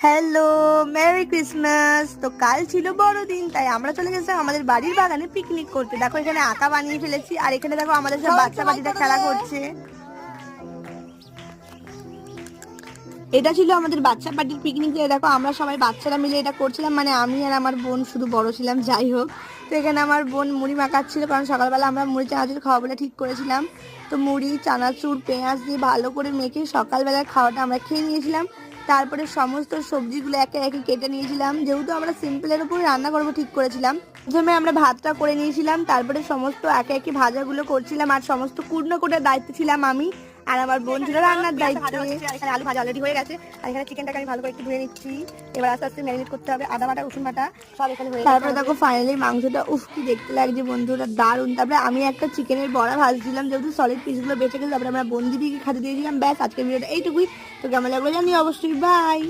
Hello, merry Christmas. তো কাল ছিল বড়দিন, তাই আমরা চলে গেছিলাম আমাদের বাড়ির বাগানে পিকনিক করতে। দেখো এখানে আঁকা বানিয়ে ফেলেছি, আর এখানে দেখো আমাদের সব বাচ্চা বাচ্চারা খেলা করছে। এটা ছিল আমাদের বাচ্চা পার্টির পিকনিক। দেখো আমরা সবাই বাচ্চারা মিলে এটা করছিলাম, মানে আমি আর আমার বোন শুধু বড় ছিলাম, যাই হোক। তো এখানে আমার বোন মুড়ি মাখাচ্ছিল, কারণ সকালবেলা আমরা মুড়ি চানাচুর খাওয়া বলে ঠিক করেছিলাম। তো মুড়ি চানাচুর পেঁয়াজ দিয়ে ভালো করে মেখে সকালবেলার খাওয়াটা আমরা খেয়ে নিয়েছিলাম। তারপরে সমস্ত সবজিগুলো একে একে কেটে নিয়েছিলাম, যেহেতু আমরা সিম্পলের উপরে রান্না করবো ঠিক করেছিলাম। প্রথমে আমরা ভাতটা করে নিয়েছিলাম, তারপরে সমস্ত একে একে ভাজাগুলো করছিলাম, আর সমস্ত কুটনো কোটার দায়িত্ব ছিলাম আমি, আর আমার বোন ছিল রান্নার দায়িত্বে। এখানে আলু ভাজা অলরেডি হয়ে গেছে, আর এখানে চিকেনটাকে আমি ভালো করে একটু ধুয়ে নিচ্ছি। এবার আস্তে আস্তে ম্যারিনেট করতে হবে, আদা বাটা রসুন বাটা সব এখানে হয়ে গেছে। তারপরে দেখো ফাইনালি মাংসটা উফ কি দেখতে লাগছে বন্ধুরা, দারুণ। তারপরে আমি একটা চিকেনের বড়া ভাজছিলাম, যেহেতু সলিড পিসগুলো বেঁচে গেছে, তারপরে আমরা বন্দি দিয়ে খেতে দিয়েছিলাম। ব্যাস, আজকের ভিডিওটা এইটুকুই। তো কেমন লাগলো জানি অবশ্যই। বাই।